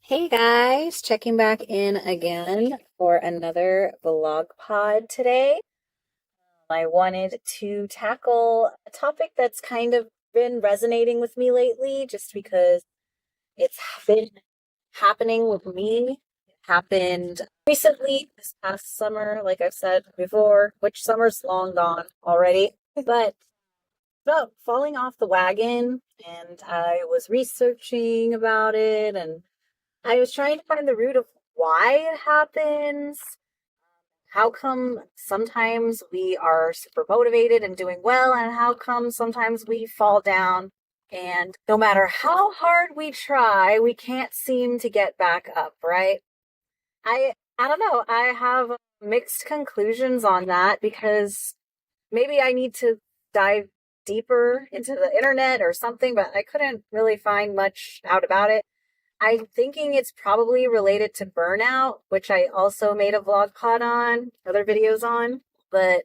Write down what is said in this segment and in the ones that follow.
Hey guys, checking back in again for another vlog pod today. I wanted to tackle a topic that's kind of been resonating with me lately just because it's been happening with me. It happened recently this past summer, like I've said before, which summer's long gone already. But about falling off the wagon, and I was researching about it and I was trying to find the root of why it happens. How come sometimes we are super motivated and doing well, and how come sometimes we fall down and no matter how hard we try, we can't seem to get back up, right? I don't know. I have mixed conclusions on that because maybe I need to dive deeper into the internet or something, but I couldn't really find much out about it. I'm thinking it's probably related to burnout, which I also made a vlog pod on, other videos on, but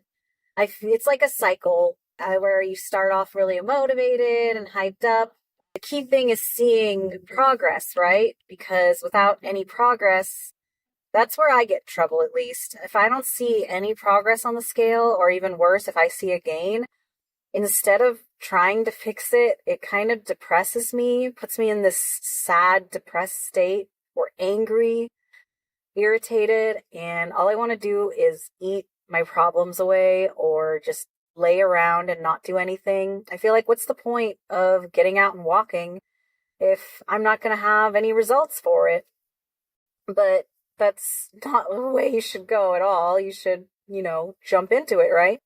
it's like a cycle where you start off really motivated and hyped up. The key thing is seeing progress, right? Because without any progress, that's where I get trouble at least. If I don't see any progress on the scale, or even worse, if I see a gain, instead of trying to fix it, it kind of depresses me, puts me in this sad, depressed state, or angry, irritated, and all I want to do is eat my problems away or just lay around and not do anything. I feel like, what's the point of getting out and walking if I'm not going to have any results for it? But that's not the way you should go at all. You should, jump into it, right?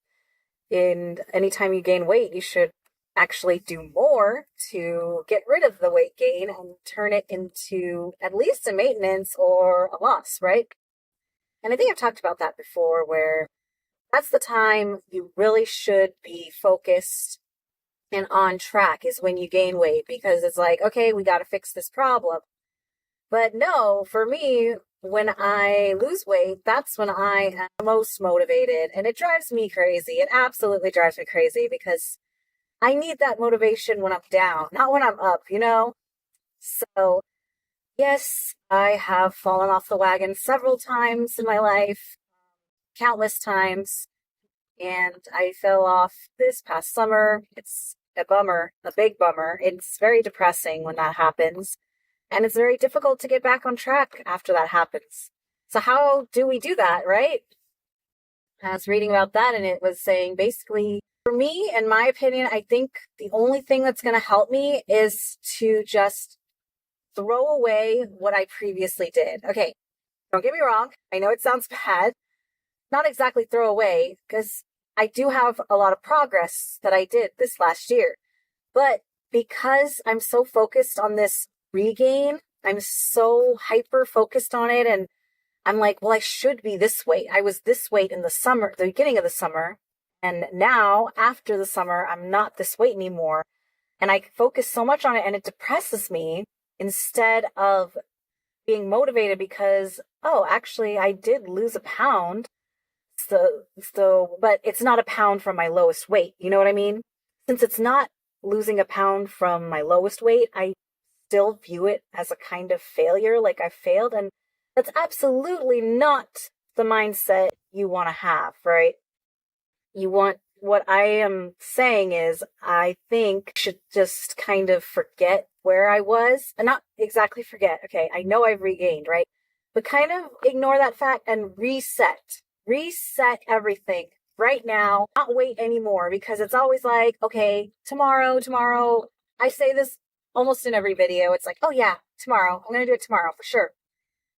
And anytime you gain weight, you should actually do more to get rid of the weight gain and turn it into at least a maintenance or a loss, right? And I think I've talked about that before, where that's the time you really should be focused and on track, is when you gain weight, because it's like, okay, we got to fix this problem. But no, for me, when I lose weight, that's when I am most motivated. And it drives me crazy. It absolutely drives me crazy because I need that motivation when I'm down, not when I'm up, you know? So, yes, I have fallen off the wagon several times in my life, countless times. And I fell off this past summer. It's a bummer, a big bummer. It's very depressing when that happens. And it's very difficult to get back on track after that happens. So how do we do that, right? I was reading about that, and it was saying basically, for me, in my opinion, I think the only thing that's going to help me is to just throw away what I previously did. Okay, don't get me wrong. I know it sounds bad. Not exactly throw away, because I do have a lot of progress that I did this last year. But because I'm so focused on this regain, I'm so hyper focused on it, and I'm like, well, I should be this weight. I was this weight in the summer, the beginning of the summer, and now after the summer, I'm not this weight anymore. And I focus so much on it, and it depresses me instead of being motivated because, oh, actually, I did lose a pound. But it's not a pound from my lowest weight. You know what I mean? Since it's not losing a pound from my lowest weight, I still view it as a kind of failure, like I failed. And that's absolutely not the mindset you want to have, right? What I am saying is, I think I should just kind of forget where I was, and not exactly forget. Okay, I know I've regained, right? But kind of ignore that fact and reset everything right now, not wait anymore, because it's always like, okay, tomorrow. I say this almost in every video. It's like, oh yeah, tomorrow. I'm going to do it tomorrow for sure.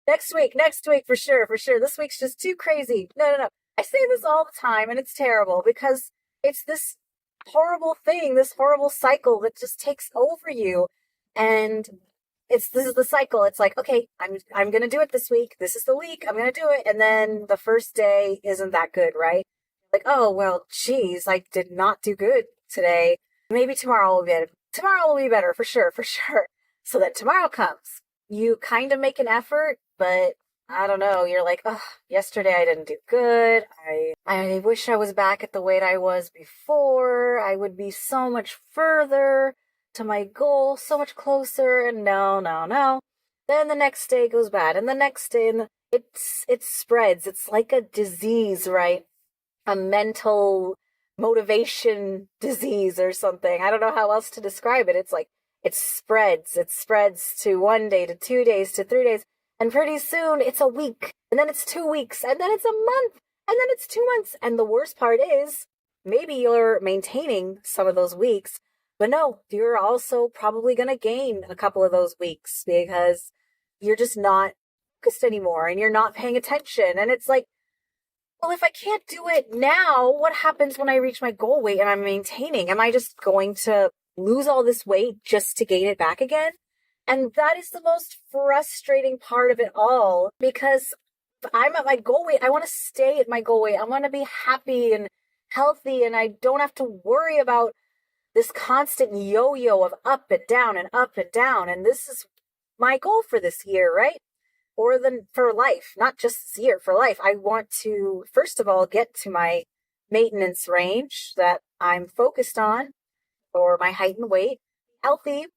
Next week, for sure. This week's just too crazy. No. I say this all the time, and it's terrible because it's this horrible thing, this horrible cycle that just takes over you. And this is the cycle. It's like, okay, I'm gonna do it this week. This is the week. I'm gonna do it. And then the first day isn't that good, right? Like, oh well, geez, I did not do good today. Maybe tomorrow will be better. Tomorrow will be better for sure. So that tomorrow comes. You kind of make an effort, but I don't know. You're like, oh, yesterday I didn't do good. I wish I was back at the weight I was before. I would be so much further to my goal, so much closer. And no. Then the next day goes bad, and the next day, and it spreads. It's like a disease, right? A mental motivation disease or something. I don't know how else to describe it. It's like it spreads. It spreads to 1 day, to 2 days, to 3 days. And pretty soon it's a week. And then it's 2 weeks. And then it's a month. And then it's 2 months. And the worst part is maybe you're maintaining some of those weeks. But no, you're also probably going to gain a couple of those weeks because you're just not focused anymore and you're not paying attention. And it's like, well, if I can't do it now, what happens when I reach my goal weight and I'm maintaining? Am I just going to lose all this weight just to gain it back again? And that is the most frustrating part of it all because if I'm at my goal weight, I want to stay at my goal weight. I want to be happy and healthy and I don't have to worry about this constant yo-yo of up and down and up and down. And this is my goal for this year, right? Or for life, not just this year, for life. I want to, first of all, get to my maintenance range that I'm focused on for my height and weight, healthy. I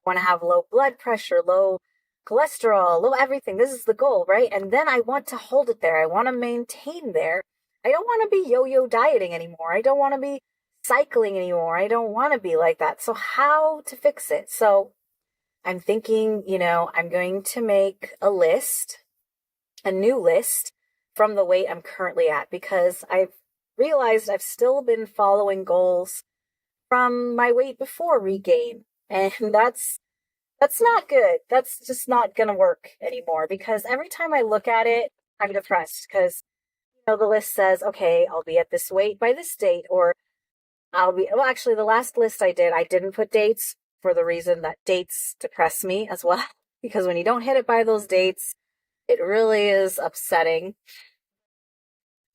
want to have low blood pressure, low cholesterol, low everything. This is the goal, right? And then I want to hold it there. I want to maintain there. I don't want to be yo-yo dieting anymore. I don't want to be cycling anymore. I don't want to be like that. So how to fix it? So I'm thinking, I'm going to make a new list from the weight I'm currently at because I've realized I've still been following goals from my weight before regain. And that's not good. That's just not going to work anymore because every time I look at it, I'm depressed because, the list says, okay, I'll be at this weight by this date, or actually the last list I didn't put dates for the reason that dates depress me as well. Because when you don't hit it by those dates, it really is upsetting.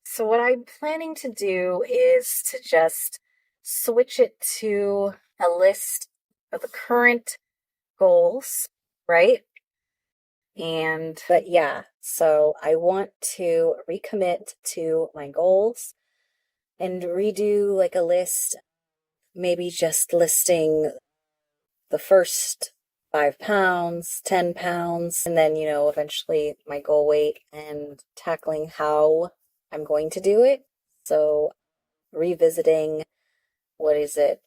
So what I'm planning to do is to just switch it to a list of the current goals, right? But yeah, so I want to recommit to my goals and redo like a list, maybe just listing the first 5 pounds, 10 pounds, and then, eventually my goal weight and tackling how I'm going to do it. So revisiting,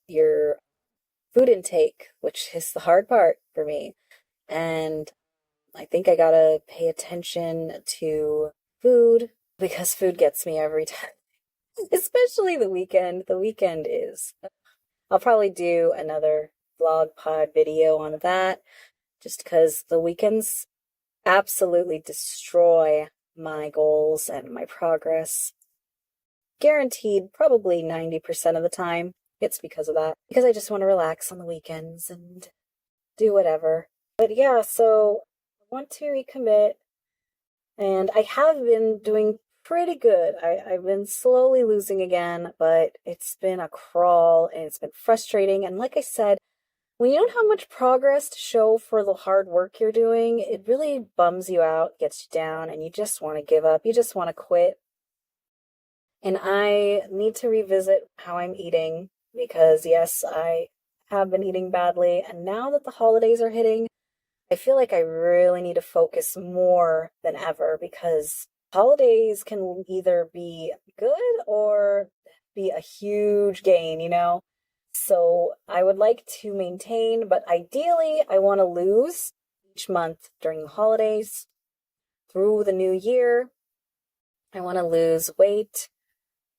your food intake, which is the hard part for me. And I think I gotta pay attention to food because food gets me every time, especially the weekend. The weekend I'll probably do another vlog pod video on that just because the weekends absolutely destroy my goals and my progress. Guaranteed, probably 90% of the time. It's because of that. Because I just want to relax on the weekends and do whatever. But yeah, so I want to recommit. And I have been doing pretty good. I've been slowly losing again, but it's been a crawl and it's been frustrating. And like I said, when you don't have much progress to show for the hard work you're doing, it really bums you out, gets you down, and you just want to give up. You just want to quit. And I need to revisit how I'm eating because, yes, I have been eating badly. And now that the holidays are hitting, I feel like I really need to focus more than ever because holidays can either be good or be a huge gain, So I would like to maintain, but ideally I want to lose each month during the holidays. Through the new year, I want to lose weight.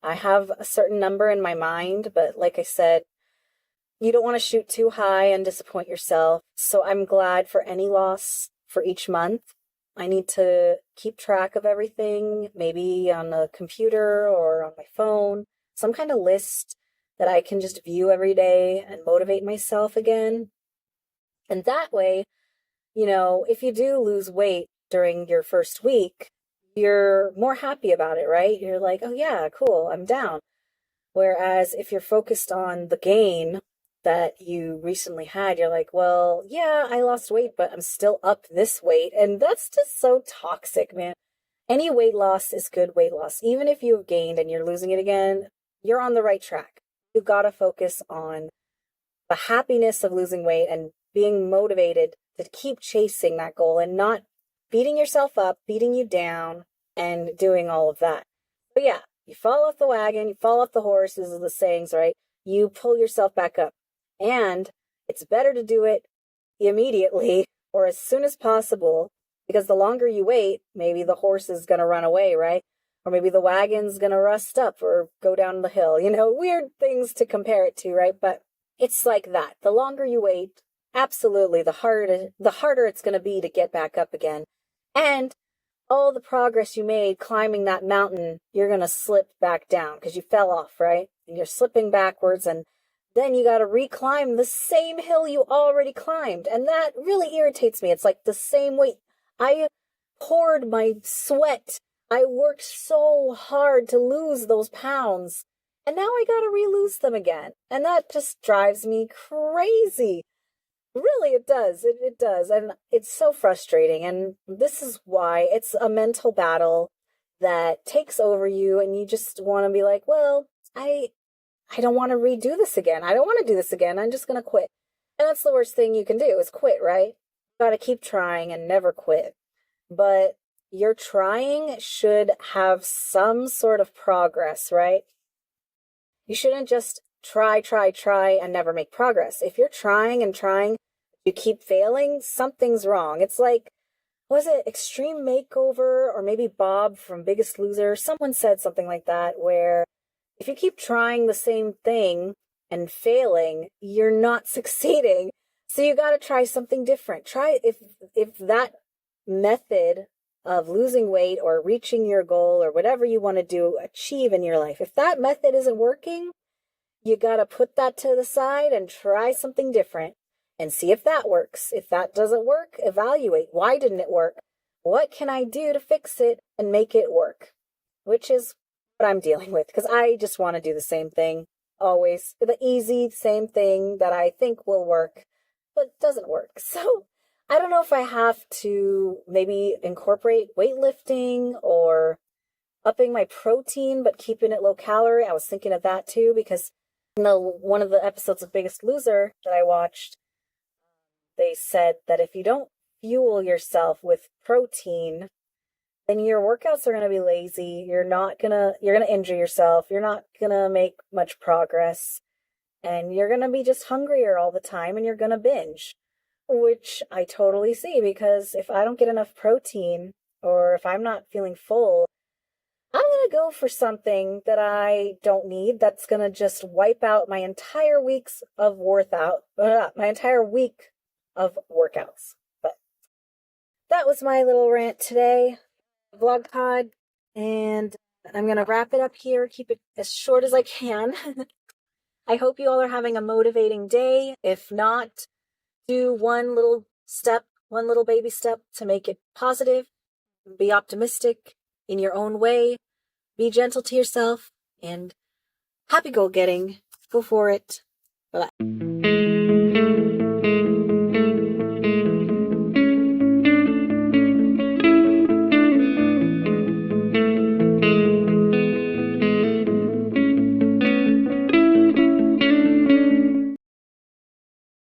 I have a certain number in my mind, but like I said, you don't want to shoot too high and disappoint yourself. So I'm glad for any loss for each month. I need to keep track of everything, maybe on a computer or on my phone, some kind of list that I can just view every day and motivate myself again. And that way, if you do lose weight during your first week, you're more happy about it, right? You're like, oh yeah, cool, I'm down. Whereas if you're focused on the gain that you recently had, you're like, well, yeah, I lost weight, but I'm still up this weight. And that's just so toxic, man. Any weight loss is good weight loss. Even if you've gained and you're losing it again, you're on the right track. You've got to focus on the happiness of losing weight and being motivated to keep chasing that goal and not beating yourself up, beating you down, and doing all of that. But yeah, you fall off the wagon, you fall off the horse, this is the sayings, right? You pull yourself back up. And it's better to do it immediately or as soon as possible, because the longer you wait, maybe the horse is going to run away, right? Or maybe the wagon's going to rust up or go down the hill. Weird things to compare it to, right? But it's like that. The longer you wait, absolutely, the harder it's going to be to get back up again. And all the progress you made climbing that mountain, you're going to slip back down because you fell off, right? And you're slipping backwards, and then you got to reclimb the same hill you already climbed. And that really irritates me. It's like the same weight. I poured my sweat. I worked so hard to lose those pounds. And now I got to re-lose them again. And that just drives me crazy. Really, it does. It does. And it's so frustrating. And this is why it's a mental battle that takes over you. And you just want to be like, well, I don't want to redo this again. I don't want to do this again. I'm just going to quit. And that's the worst thing you can do is quit, right? You got to keep trying and never quit. But your trying should have some sort of progress, right? You shouldn't just try, and never make progress. If you're trying and trying, you keep failing, something's wrong. It's like, was it Extreme Makeover or maybe Bob from Biggest Loser? Someone said something like that, where if you keep trying the same thing and failing, you're not succeeding. So you got to try something different. Try if that method of losing weight or reaching your goal or whatever you want to do, achieve in your life, if that method isn't working, you got to put that to the side and try something different and see if that works. If that doesn't work, evaluate. Why didn't it work? What can I do to fix it and make it work? Which is what I'm dealing with, because I just want to do the same thing always, the easy same thing that I think will work, but doesn't work. So I don't know if I have to maybe incorporate weightlifting or upping my protein, but keeping it low calorie. I was thinking of that too, because one of the episodes of Biggest Loser that I watched, they said that if you don't fuel yourself with protein, then your workouts are going to be lazy. You're going to injure yourself. You're not going to make much progress, and you're going to be just hungrier all the time, and you're going to binge, which I totally see, because if I don't get enough protein or if I'm not feeling full, I'm going to go for something that I don't need, that's going to just wipe out my entire week of workouts. But that was my little rant today, vlog pod, and I'm going to wrap it up here, keep it as short as I can. I hope you all are having a motivating day. If not, do one little baby step to make it positive. Be optimistic in your own way. Be gentle to yourself, and happy goal getting. Go for it. Bye-bye.